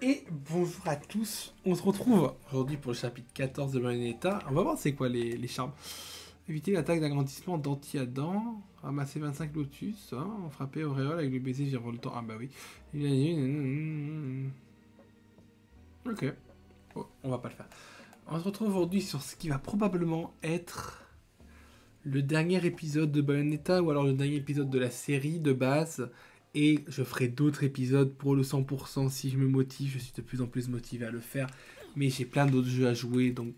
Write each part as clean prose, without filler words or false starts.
Et bonjour à tous, on se retrouve aujourd'hui pour le chapitre 14 de Bayonetta. On va voir c'est quoi les charmes. Éviter l'attaque d'agrandissement d'anti-Adam, ramasser 25 lotus, hein, frapper auréole avec le baiser virevoltant. Ah bah oui. Ok, oh, on va pas le faire. On se retrouve aujourd'hui sur ce qui va probablement être le dernier épisode de Bayonetta ou alors le dernier épisode de la série de base. Et je ferai d'autres épisodes pour le 100% si je me motive. Je suis de plus en plus motivé à le faire. Mais j'ai plein d'autres jeux à jouer. Donc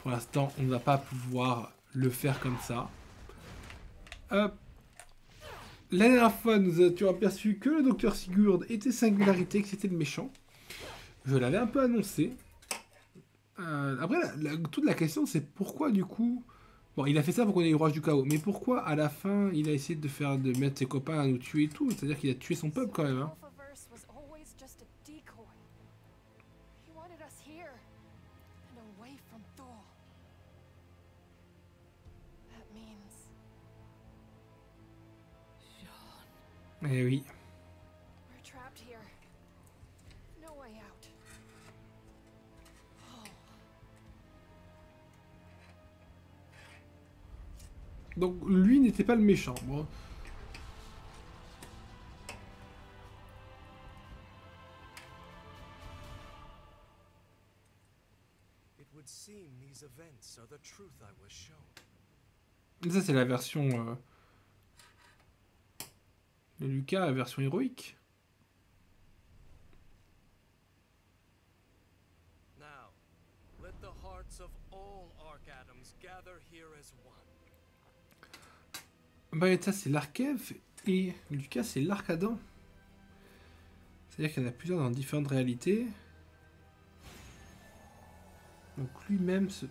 pour l'instant, on ne va pas pouvoir le faire comme ça. Hop. La dernière fois, nous avions aperçu que le docteur Sigurd était singularité, que c'était le méchant. Je l'avais un peu annoncé. Après, toute la question, c'est pourquoi du coup... Bon, il a fait ça pour qu'on ait le roi du chaos. Mais pourquoi, à la fin, il a essayé de mettre ses copains à nous tuer et tout? C'est-à-dire qu'il a tué son peuple quand même, hein. Eh oui. Donc lui n'était pas le méchant. Bon. Ça c'est la version de Lucas, la version héroïque. Bayonetta c'est l'Arkev et Lucas c'est l'Arcadan. C'est-à-dire qu'il y en a plusieurs dans différentes réalités. Donc lui-même se...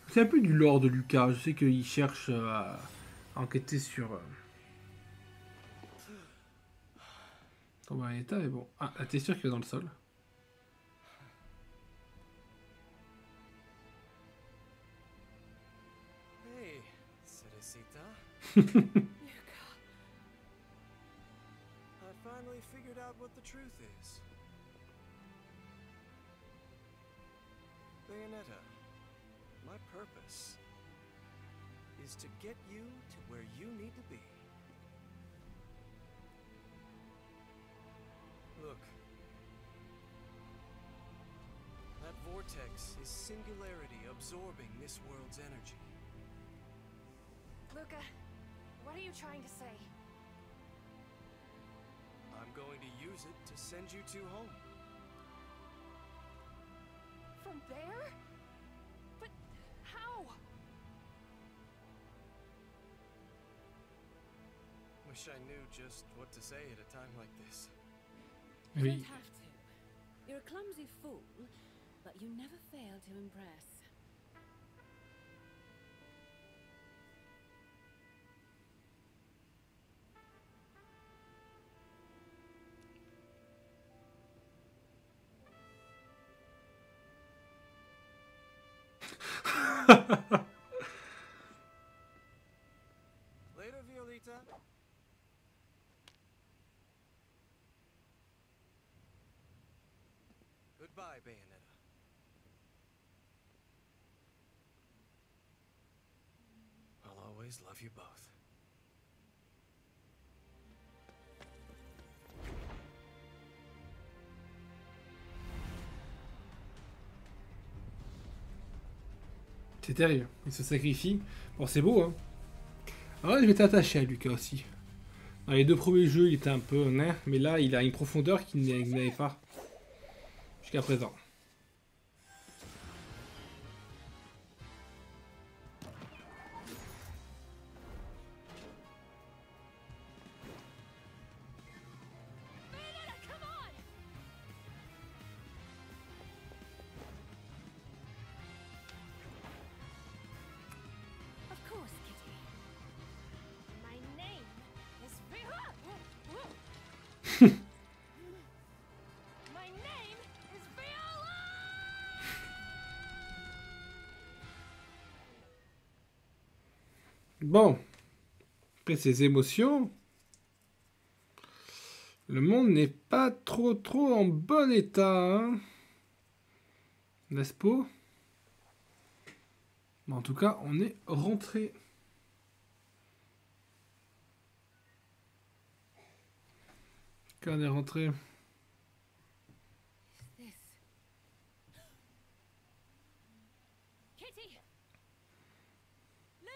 C'est un peu du lore de Lucas. Je sais qu'il cherche à enquêter sur... ton Bayonetta, mais bon. Ah, la texture qui va dans le sol. Hey, Cerecita. I finally figured out what the truth is. Bayonetta, my purpose is to get you to where you need to be. Look. That vortex is singularity absorbing this world's energy. Luca, what are you trying to say? I'm going to use it to send you two home. From there? But how? Wish I knew just what to say at a time like this. You Oui. don't have to. You're a clumsy fool, but you never fail to impress. Later, Violeta. Goodbye, Bayonetta. I'll always love you both. C'est terrible. Il se sacrifie. Bon, c'est beau, hein. Alors là, je m'étais attaché à Lucas aussi. Dans les deux premiers jeux, il était un peu... mais là, il a une profondeur qu'il n'avait pas jusqu'à présent. Of course, Kitty. My name is My name is Viola! Bon. Après ces émotions... Le monde n'est pas trop en bon état, hein. N'est-ce pas? Bon, en tout cas, on est rentré. Quand on est rentré. This. Kitty! Luca!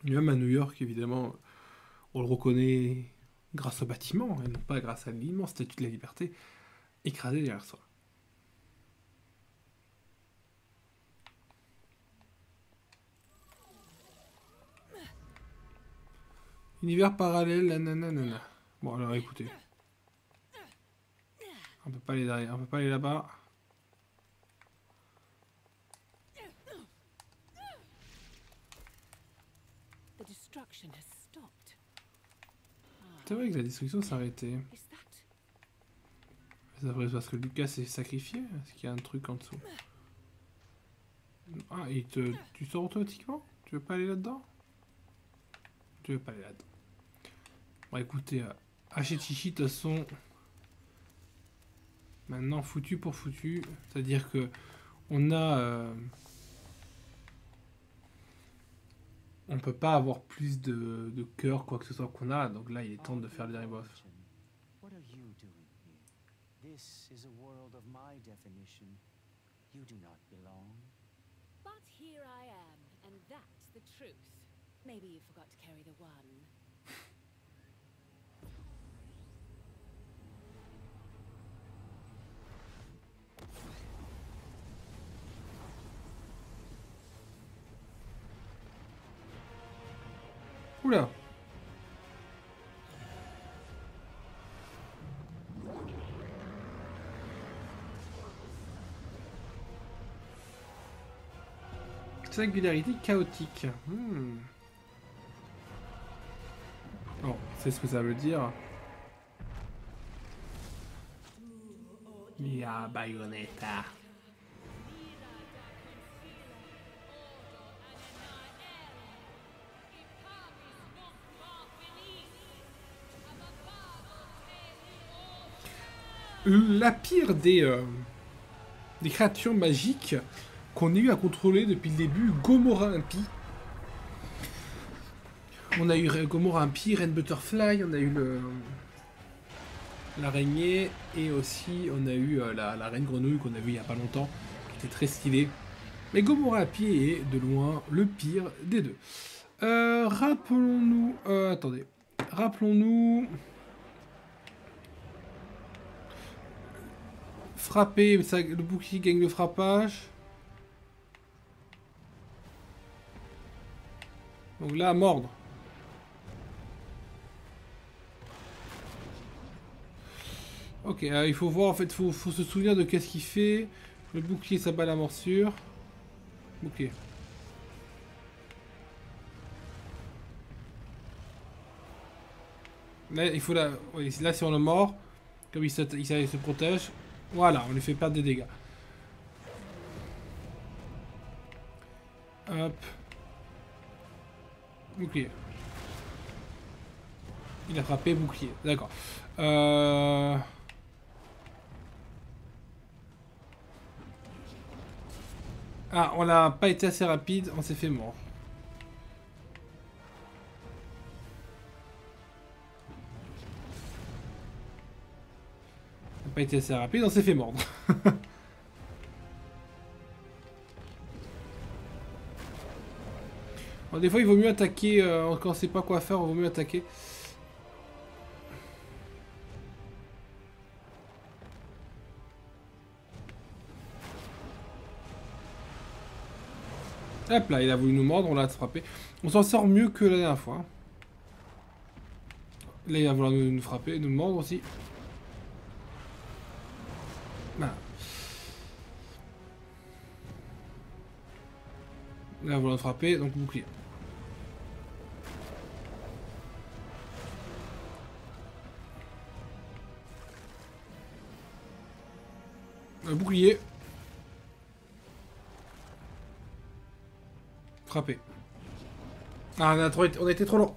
Même à New York, évidemment, on le reconnaît grâce au bâtiment, et non pas grâce à l'immense statue de la liberté écrasée derrière soi. Univers parallèle, nanana. Bon, alors écoutez. On peut pas aller derrière, on peut pas aller là-bas. The destruction has stopped. C'est vrai que la destruction s'est arrêtée. Is that? C'est vrai parce que Lucas s'est sacrifié. Est-ce qu'il y a un truc en dessous? Ah, tu sors automatiquement? Tu veux pas aller là-dedans? Tu veux pas aller là-dedans? Bon, écoutez, Hachetishi, de toute façon, maintenant foutu pour foutu. C'est-à-dire que on a... on peut pas avoir plus de cœur, quoi que ce soit qu'on a. Donc là, il est temps de faire le dernier boss. What are you doing here? This is a world of my definition. You do not belong. But here I am, and that's the truth. Maybe you forgot to carry the one. Oula! Singularité chaotique. Bon, c'est ce que ça veut dire. Mia Bayonetta. La pire des créatures magiques qu'on ait eu à contrôler depuis le début, Gomorrah Impie. On a eu Gomorrah Impie, Rain Butterfly, on a eu l'araignée et aussi on a eu la reine grenouille qu'on a vu il y a pas longtemps, qui était très stylée. Mais Gomorrah Impie est de loin le pire des deux. Rappelons-nous... attendez. Rappelons-nous... Frapper, le bouclier gagne le frappage. Donc là, mordre. Ok, il faut voir, en fait, faut se souvenir de qu'est-ce qu'il fait. Le bouclier, ça bat la morsure. Bouclier. Là, il faut la... Oui, là, si on le mord, comme il se protège, voilà, on lui fait perdre des dégâts. Hop. Bouclier. Il a frappé bouclier, d'accord. Ah, on n'a pas été assez rapide, on s'est fait mort. On n'a pas été assez rapide, on s'est fait mordre. Bon, des fois, il vaut mieux attaquer quand on sait pas quoi faire, il vaut mieux attaquer. Hop là, il a voulu nous mordre, on l'a frappé. On s'en sort mieux que la dernière fois. Là, il va vouloir nous frapper, nous mordre aussi. Voilà. Là, il va vouloir nous frapper, donc bouclier. Bouclier. Frapper. Ah, on a été trop lent.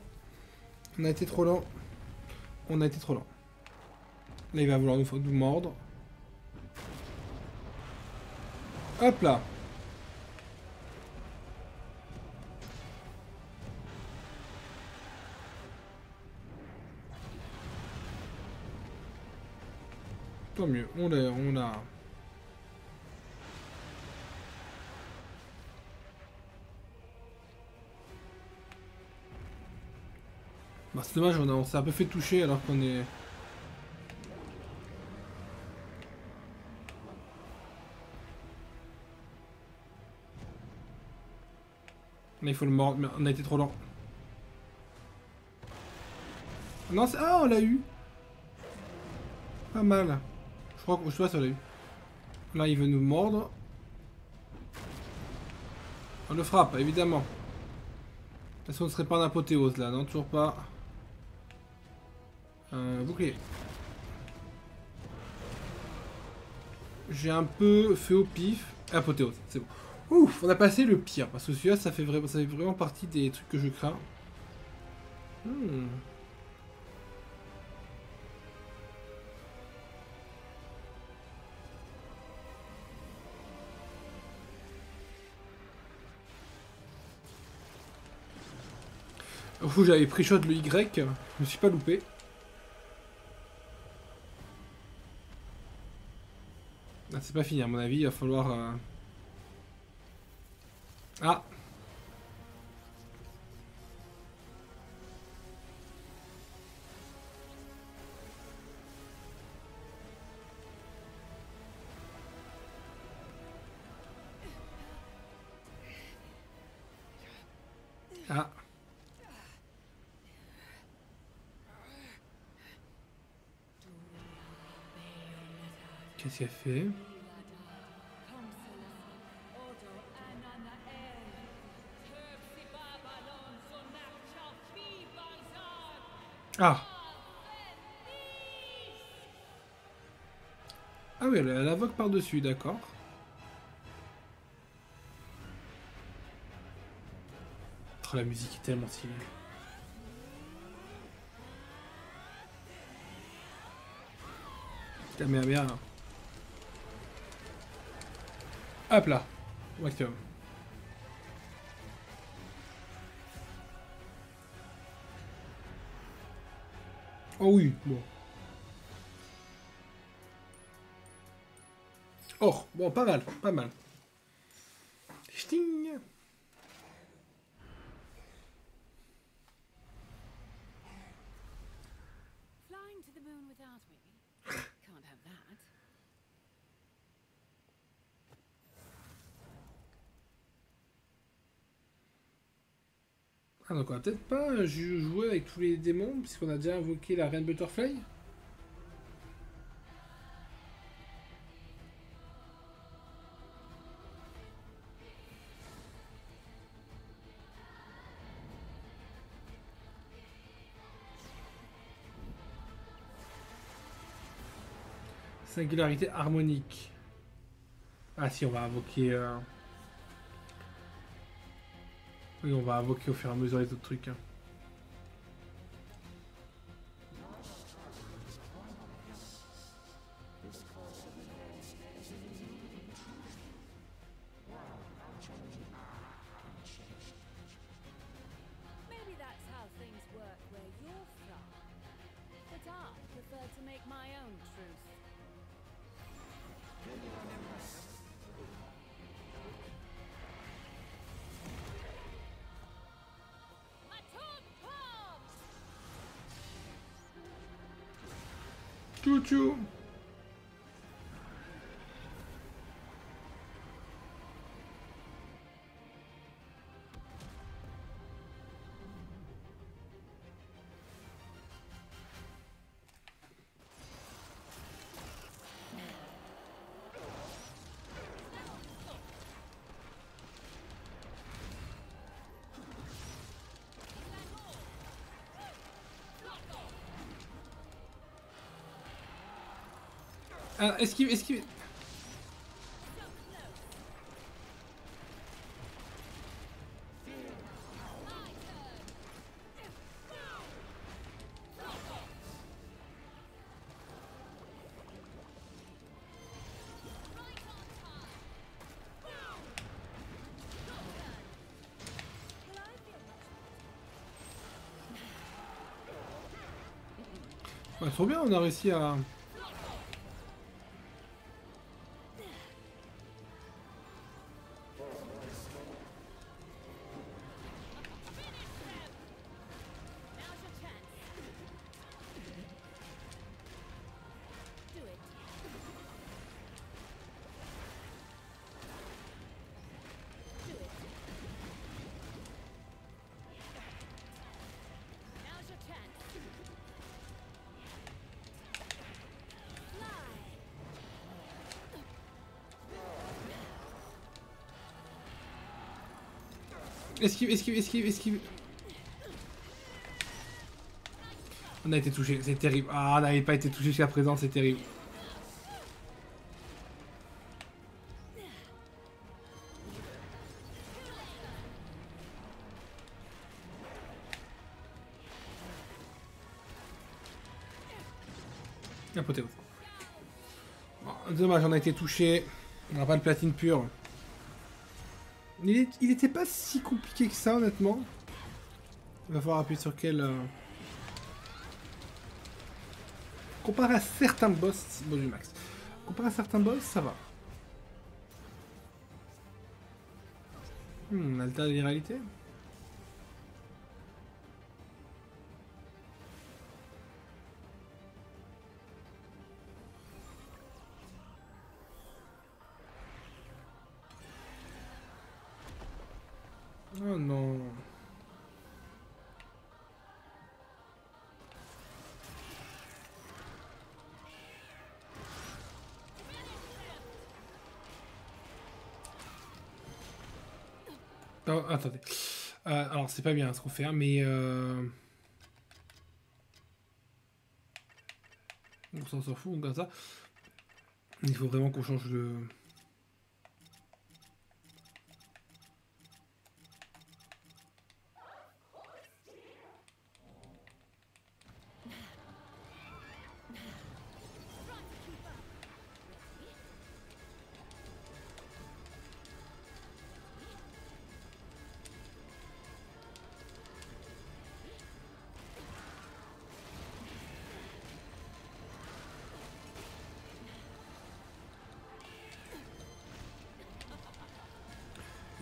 On a été trop lent. On a été trop lent. Là, il va vouloir nous mordre. Hop là. Tant mieux, on a... Bah, c'est dommage, on s'est un peu fait toucher alors qu'on est... Là, il faut le mordre, mais on a été trop lent. Non, ah, on l'a eu. Pas mal. Je crois que je sais pas si on l'a eu. Là, il veut nous mordre. On le frappe, évidemment. Est-ce qu'on ne serait pas en apothéose là? Non, toujours pas. Bouclier. J'ai un peu fait au pif. Apothéose, c'est bon. Ouf, on a passé le pire. Parce que celui-là, ça fait vraiment partie des trucs que je crains. Ouf, j'avais pris shot le Y. Je me suis pas loupé. Ah, c'est pas fini, à mon avis, il va falloir... Ah! Ah! Qu'est-ce qu'elle fait? Ah! Ah oui, elle invoque par-dessus, d'accord. Oh, la musique est tellement stylée. Putain, mais bien. Hop là. Maximum. Oh oui, bon. Oh, bon, pas mal, pas mal. Sting. Flying to the moon without me? Can't have that. Ah, donc on va peut-être pas jouer avec tous les démons, puisqu'on a déjà invoqué la reine Butterfly. Singularité harmonique. Ah si, on va invoquer... Oui, on va invoquer au fur et à mesure les autres trucs. Hein. Maybe that's how things work where you're from. But I prefer to make my own truth. Chou-chou. Ah, esquive. Bah, trop bien, on a réussi à... Now's your chance. Do it. Do it. Now's your chance. Fly. Esquive, esquive, esquive, esquive. On a été touché, c'est terrible. Ah, on n'avait pas été touché jusqu'à présent, c'est terrible. Apothéose. Bon, dommage, on a été touché. On n'a pas de platine pure. Il était pas si compliqué que ça, honnêtement. Il va falloir appuyer sur quel... Comparé à certains boss... Bon, du max. Comparé à certains boss, ça va. Alta de viralité. Oh non. Oh, attendez. Alors, c'est pas bien ce qu'on fait, hein, mais... On s'en fout, on garde ça. Il faut vraiment qu'on change le...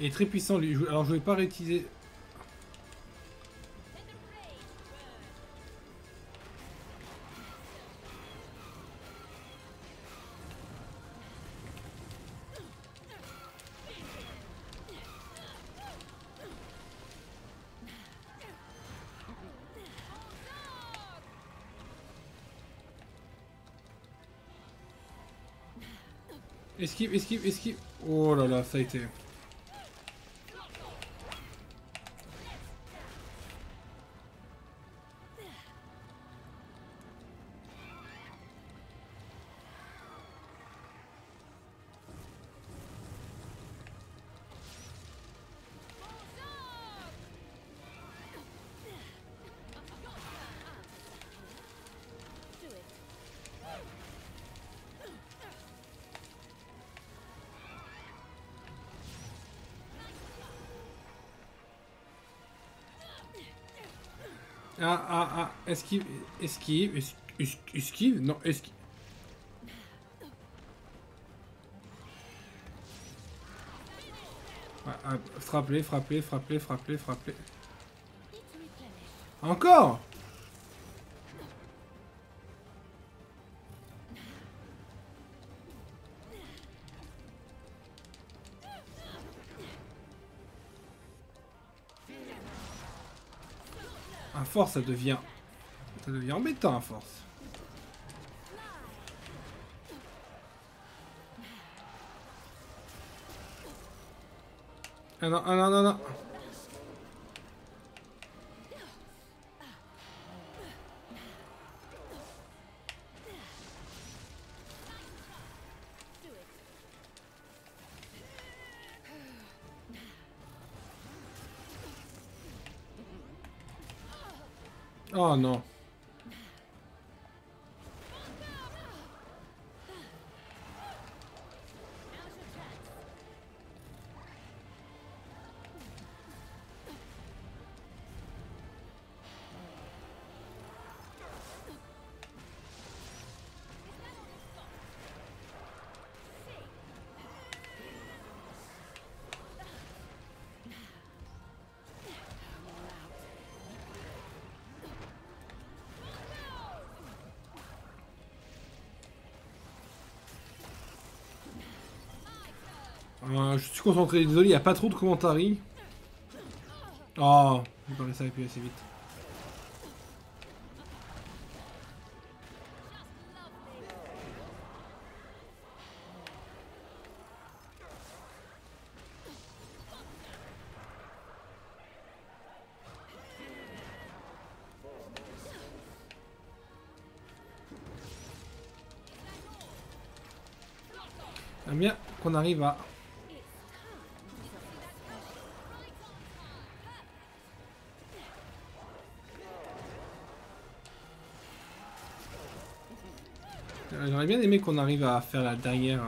Il est très puissant, lui. Alors, je vais pas réutiliser... Esquive, esquive, esquive. Oh là là, ça a été... Do it. Ah, ah, ah, esquive, esquive, esquive, non, esquive. Ah, frapper, frapper, frapper, frapper, frapper. Need to replenish. Encore! À force, ça devient embêtant à force. Ah non, ah non, non, non. Do it. Oh non. Now's your chance. Je suis concentré, désolé, il n'y a pas trop de commentaires. Oh, j'ai pas réussi à appuyer assez vite. J'aime bien qu'on arrive à... J'aurais bien aimé qu'on arrive à faire la dernière...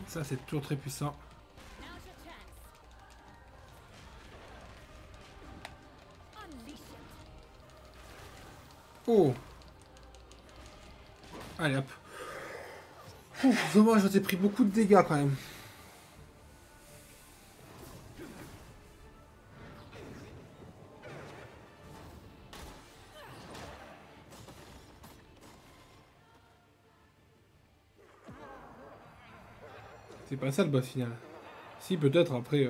Ça, c'est toujours très puissant. Now's your chance. Unleash it. Oh! Allez hop. Ouf, dommage, je t'ai pris beaucoup de dégâts quand même. C'est pas ça le boss final. Si, peut-être après.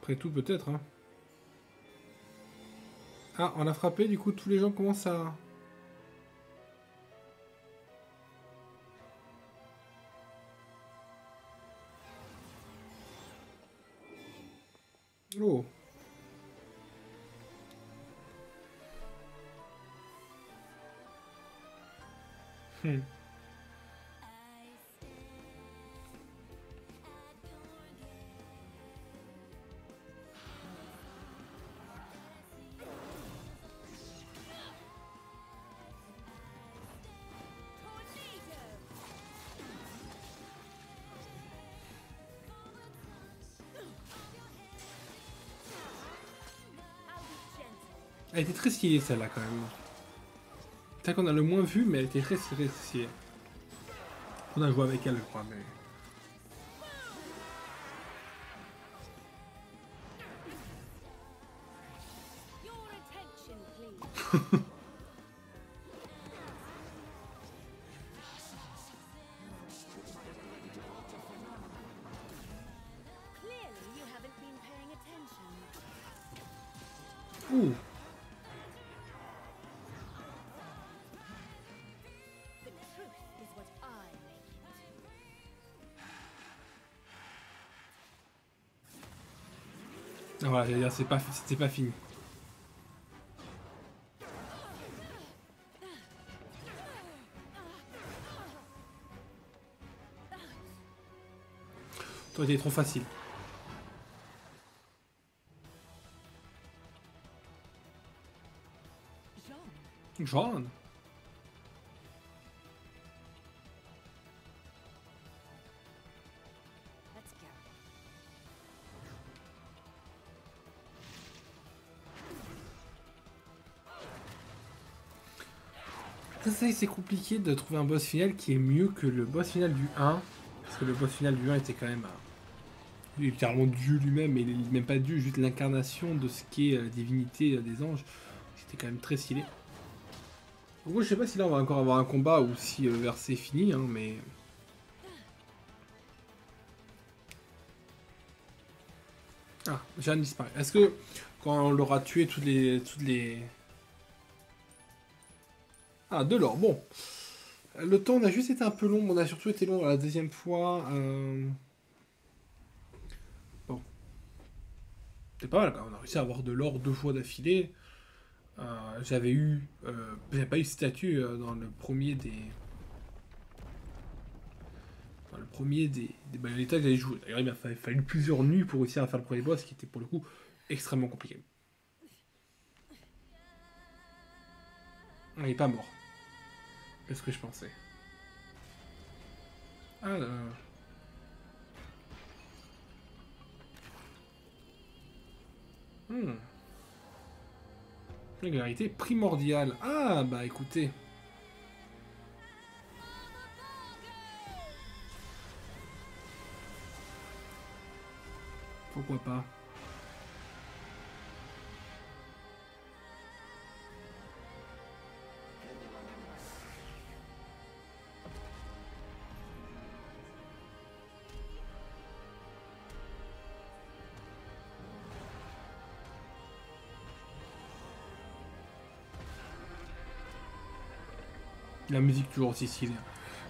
Après tout, peut-être. Hein. Ah, on a frappé, du coup, tous les gens commencent à. Oh. Hmm. Elle était très stylée celle-là quand même. C'est ça qu'on a le moins vu, mais elle était très stylée. On a joué avec elle, je crois, mais. Your attention, please. Clearly, you haven't been paying attention. Ouh. The truth is what I make it. Ah, voilà, j'allais dire, c'était pas fini. Ça aurait été trop facile. John. Let's go. C'est compliqué de trouver un boss final qui est mieux que le boss final du 1. Parce que le boss final du 1 était quand même littéralement Dieu lui-même, mais il n'est même pas Dieu, juste l'incarnation de ce qu'est la divinité des anges. C'était quand même très stylé. Donc, je sais pas si là on va encore avoir un combat ou si le verset est fini, hein, mais. Ah, Jeanne disparaît. Est-ce que quand on l'aura tué toutes les... Ah, de l'or, bon. Le temps, on a juste été un peu long, mais on a surtout été long la deuxième fois. Bon. C'est pas mal quand même, on a réussi à avoir de l'or 2 fois d'affilée. J'avais pas eu statut dans le premier des... Dans le premier des Bayonetta que j'avais joué. D'ailleurs, il m'a fallu plusieurs nuits pour réussir à faire le premier boss, qui était pour le coup extrêmement compliqué. Il est pas mort. C'est ce que je pensais. Alors... Régularité primordiale. Ah, bah écoutez. Pourquoi pas? La musique toujours aussi stylée.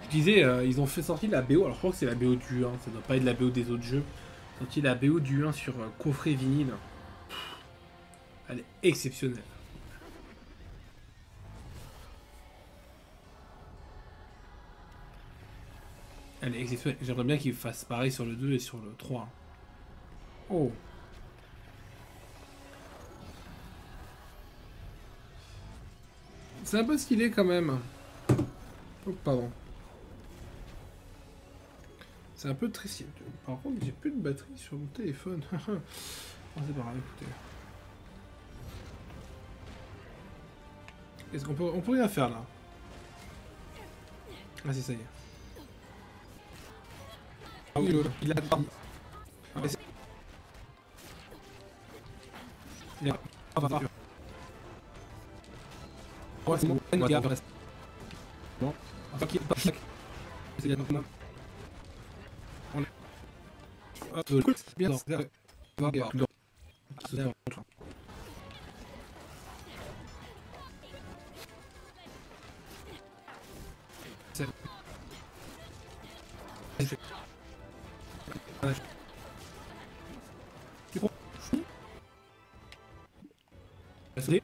Je disais, ils ont fait sortir la BO, alors je crois que c'est la BO du 1, ça doit pas être la BO des autres jeux. Sorti la BO du 1 sur coffret vinyle. Elle est exceptionnelle. Elle est exceptionnelle. J'aimerais bien qu'ils fassent pareil sur le 2 et sur le 3. Oh. C'est un peu stylé quand même. Oh, pardon. C'est un peu très stylé. Par contre, j'ai plus de batterie sur mon téléphone. Oh, c'est pas grave, écoutez. Est-ce qu'on peut... On peut rien faire là? Ah si, ça y est. Ah oui, il a... Il a... Ah, bah, ouais, c'est bon. Bon. Ok, pas chaque. C'est bien. On est... Hop, cool. Bien. Va bien. C'est... Tu prends... C'est...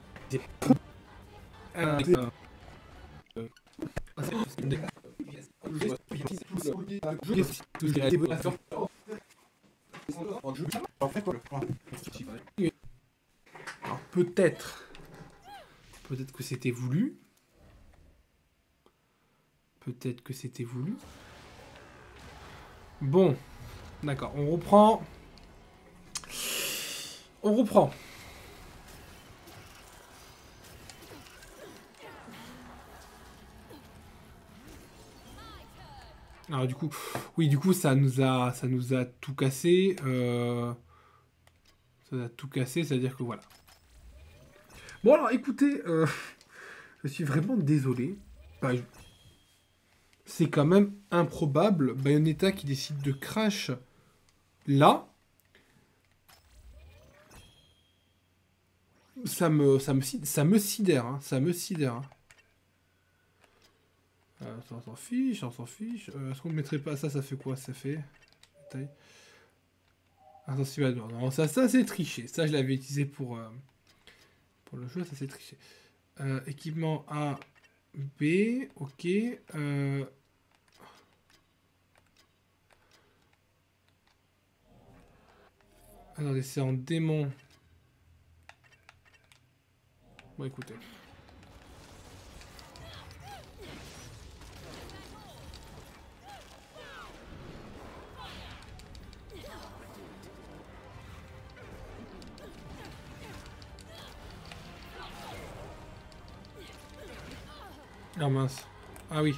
Alors peut-être que c'était voulu. Peut-être que c'était voulu. Bon, d'accord, on reprend. On reprend. Alors du coup, oui, du coup, ça nous a tout cassé. Ça a tout cassé, c'est-à-dire que voilà. Bon alors, écoutez, je suis vraiment désolé. Bah, c'est quand même improbable. Bayonetta qui décide de crash là. Ça me sidère, hein, ça me sidère. Hein. Ça, on s'en fiche, on s'en fiche. Est-ce qu'on ne mettrait pas ça? Ça fait quoi? Ça fait... Intensivador. Non, ça c'est triché. Ça, je l'avais utilisé pour le jeu, ça c'est triché. Équipement A, B, ok. Attendez, c'est en démon. Bon, écoutez. Ah mince. Ah oui.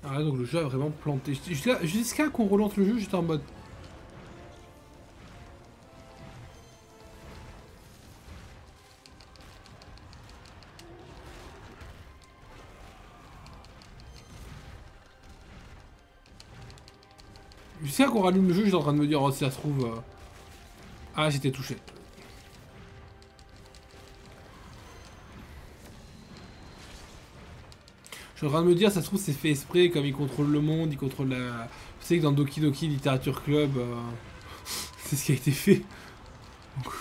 Ah donc le jeu a vraiment planté. Jusqu'à qu'on relance le jeu, j'étais en mode... Jusqu'à qu'on rallume le jeu, j'étais en train de me dire, oh si ça se trouve... Ah, j'étais touché. Je suis en train de me dire, ça se trouve, c'est fait exprès, comme il contrôle le monde, il contrôle la... Vous savez que dans Doki Doki Literature Club, c'est ce qui a été fait. Donc...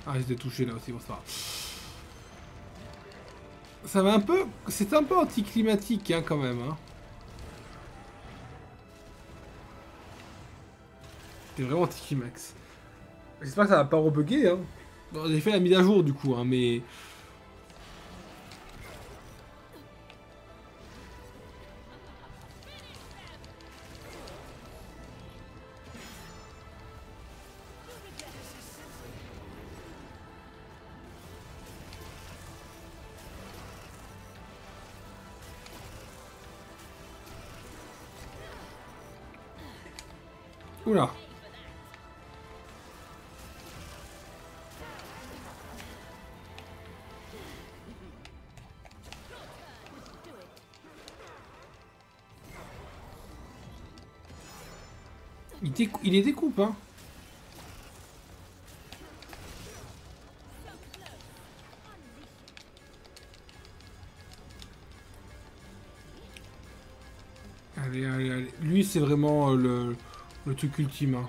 Ah, j'étais touché là aussi, bon, c'est pas grave. Ça va un peu... C'est un peu anticlimatique, hein, quand même, hein. C'est vraiment anticlimax. J'espère que ça va pas rebugger, hein. Bon, j'ai fait la mise à jour, du coup, hein, mais... Oula. Il les découpe, hein. Allez, allez, allez. Lui, c'est vraiment le truc ultime, hein.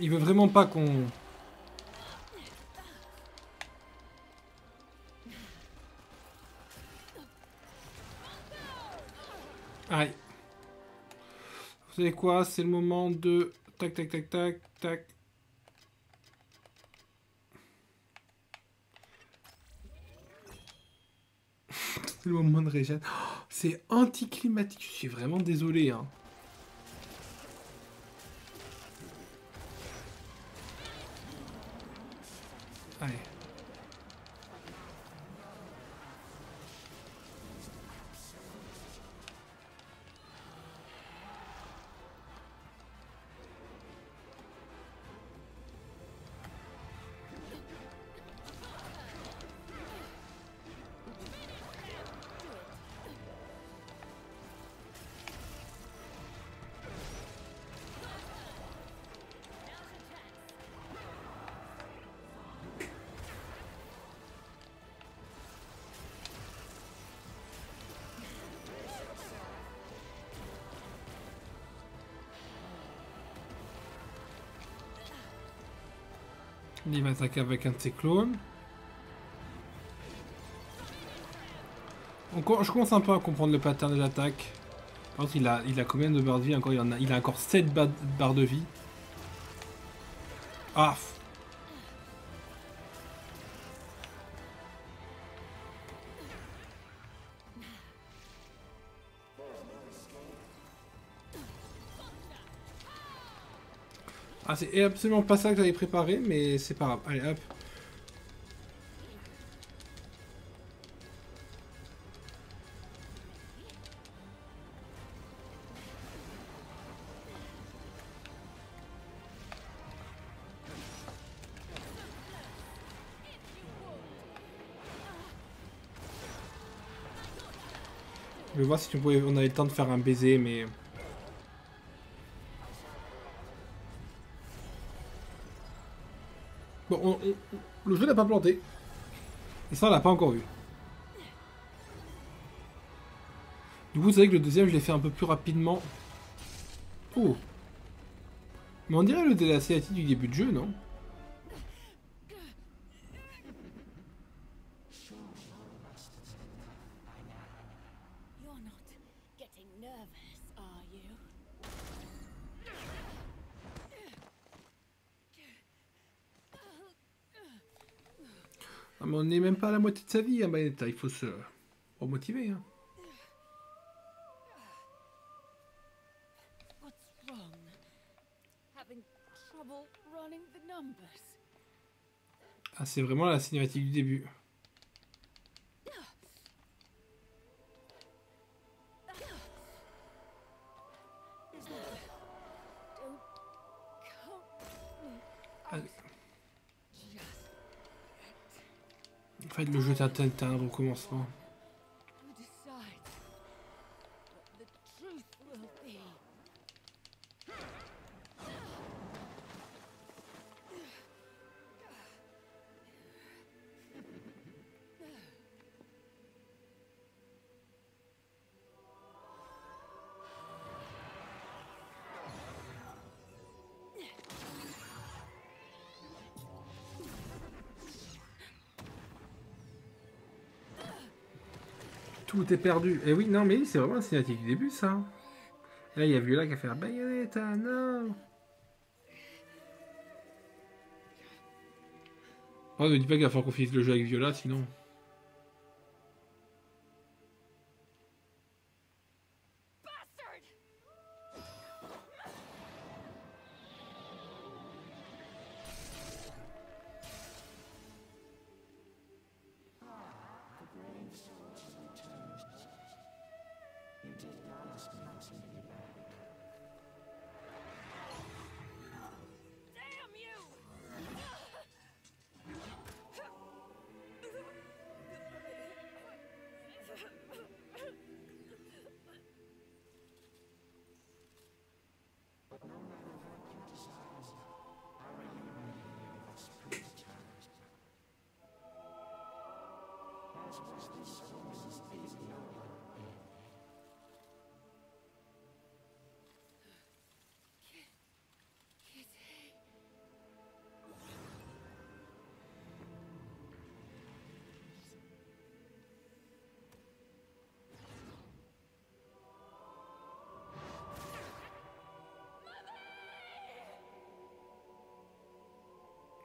Il veut vraiment pas qu'on... Aïe. Vous savez quoi? C'est le moment de... Tac, tac, tac, tac, tac. C'est le moment de régène. Oh, c'est anticlimatique. Je suis vraiment désolé, hein. Allez. Il va attaquer avec un de ses clones. Je commence un peu à comprendre le pattern de l'attaque. Par contre, il a combien de barres de vie encore? Il a encore 7 barres de vie. Ah! Ah, c'est absolument pas ça que j'avais préparé, mais c'est pas grave. Allez, hop. Je vais voir si on avait le temps de faire un baiser, mais... Bon, le jeu n'a pas planté. Et ça, on l'a pas encore vu. Du coup, vous savez que le deuxième, je l'ai fait un peu plus rapidement. Oh! Mais on dirait le DLC du début de jeu, non? You're not getting nervous, are you? Ah, mais on n'est même pas à la moitié de sa vie, hein, Bayonetta. Il faut se remotiver, hein. What's wrong? Having trouble running the numbers? Ah, c'est vraiment la cinématique du début. Don't come. Ah, En fait, le jeu t'as un recommencement. Who decides what the truth will be? Tout est perdu. Et oui, non, mais c'est vraiment la cinématique du début, ça. Là, il y a Viola qui a fait un Bayonetta, non. Oh, ne dis pas qu'il va falloir qu'on finisse le jeu avec Viola, sinon. Bastard! Damn you!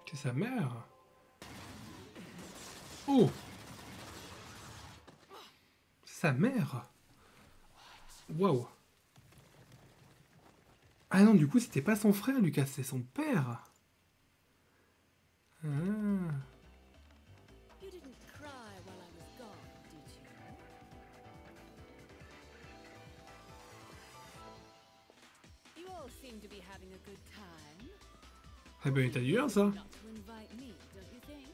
C'est sa mère. Oh! Sa mère. Waouh. Ah non, du coup, c'était pas son frère, Lucas, c'est son père. Ah. You didn't cry while I was gone, did you? You all seem to be having a good time. Ah ben, t'as du 1, ça. Not to invite me, don't you think?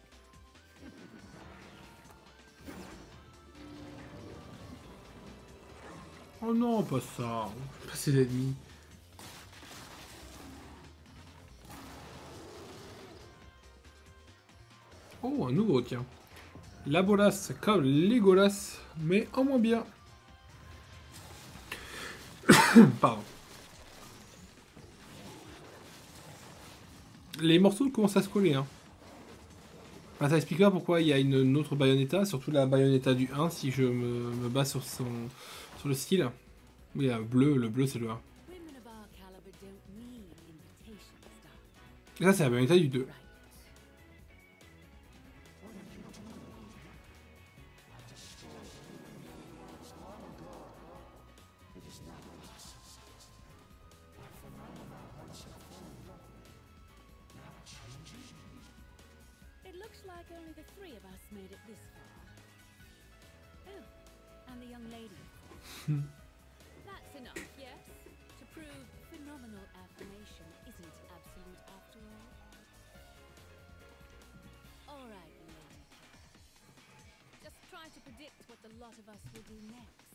Oh non, pas ça. Pas ses ennemis. Oh, un nouveau, tiens. La Bolas, comme Legolas, mais en moins bien. Pardon. Les morceaux commencent à se coller, hein. Enfin, ça expliquera pourquoi il y a une autre Bayonetta, surtout la Bayonetta du 1, si je me base sur le style. Oui, le bleu c'est le 1. Women of our caliber don't need invitations, darling. Et ça, c'est la Bayonetta du 2. Right. It looks like only the three of us made it this far. Oh, and the young lady, of course. That's enough, yes? To prove phenomenal affirmation isn't absolute after all. All right, lady. Just try to predict what the lot of us will do next.